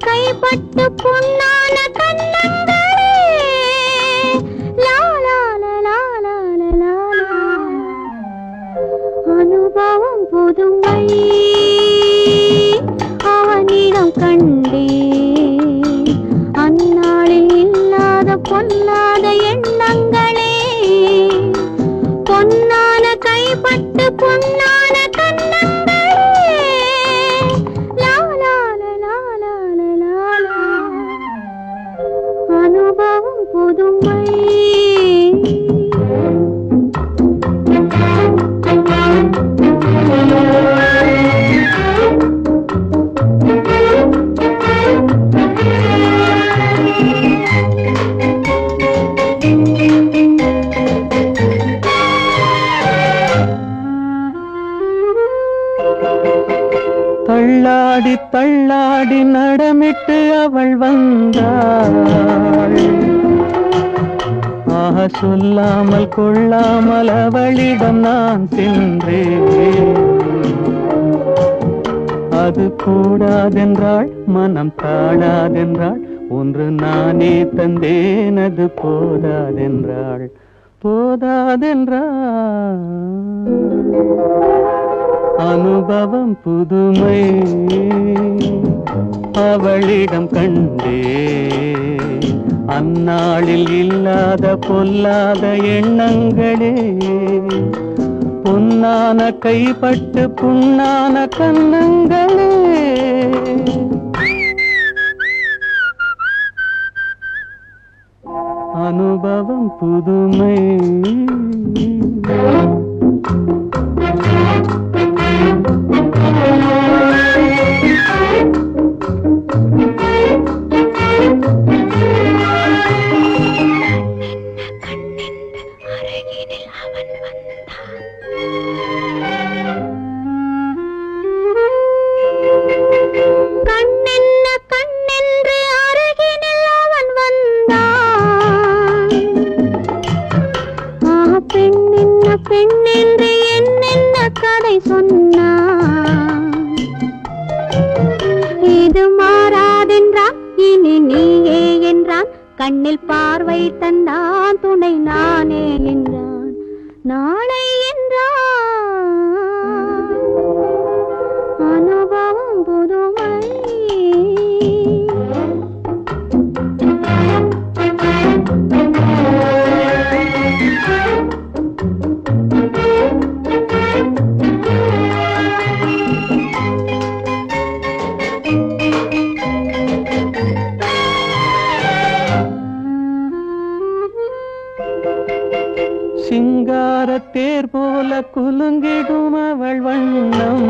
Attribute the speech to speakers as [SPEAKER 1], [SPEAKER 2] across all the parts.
[SPEAKER 1] கைப்பட்டு பொன்னான கண்ணங்களே லா லா லா லா லா லா லா. அனுபவம் புதுமை அவனிடம் கண்டே அந்நாளில் இல்லாத பொல்லாத எண்ணங்களே பொன்னான கைப்பட்டு பொன்னான கண்ணங்களே லா லா லா லா லா லா. அனுபவம் புதுமை
[SPEAKER 2] தள்ளாடி தள்ளாடி நடமிட்டு அவள் வந்தாள். ஆக சொல்லாமல் கொள்ளாமல் அவளிடம் நான் சென்றேன். அது கூடாதென்றாள், மனம் தாழாதென்றாள், ஒன்று நானே தந்தேன். அது போதாதென்றாள், போதாதென்றாள். அனுபவம் புதுமை அவளிடம் கண்டே அந்நாளில் இல்லாத பொல்லாத எண்ணங்களே பொன்னான கைப்பட்டு புண்ணான கண்ணங்களே. அனுபவம் புதுமை
[SPEAKER 1] கண்ணென்ன கண்ணென்று அருகினில் அவன் வந்தான். பெண்ணென்ன பெண்ணென்று என்னென்ன கதை சொன்னான். இது மாறாதென்றான், இனி நீயே என்றான். கண்ணில் பார்வை தந்தான், துணை நானே என்றான். நாளை என்றான். அனுபவம் புதுமை
[SPEAKER 2] சிங்காரத் தேர் போல குலுங்கிடும் அவள் வண்ணம்.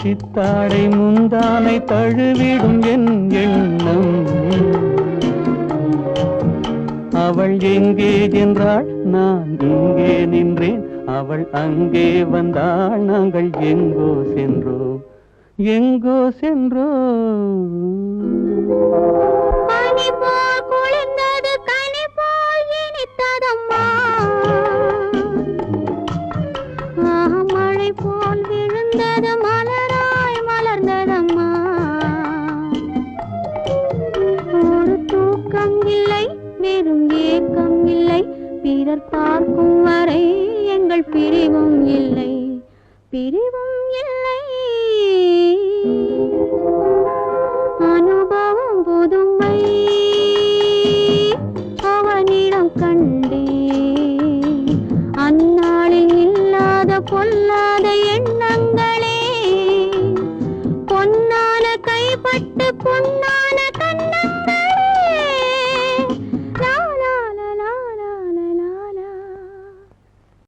[SPEAKER 2] சித்தாடை முந்தானை தழுவிடும் என் எண்ணம். அவள் எங்கே என்றாள், நான் இங்கே நின்றேன். அவள் அங்கே வந்தாள், நாங்கள் எங்கோ சென்றோம், எங்கோ சென்றோம்.
[SPEAKER 1] மழை போல் விழுந்தது மலராய் மலர்ந்ததம்மா. ஒரு தூக்கம் இல்லை, வெறும் ஏக்கம் இல்லை. பிறர் பார்க்கும் வரை எங்கள் பிரிவும் இல்லை, பிரிவும் இல்லை. அனுபவம் புதுமை அவனிடம் கண்டே அந்நாளில் இல்லாத பொல்லாத எண்ணங்களே பொன்னான கைப்பட்டு பொன்னான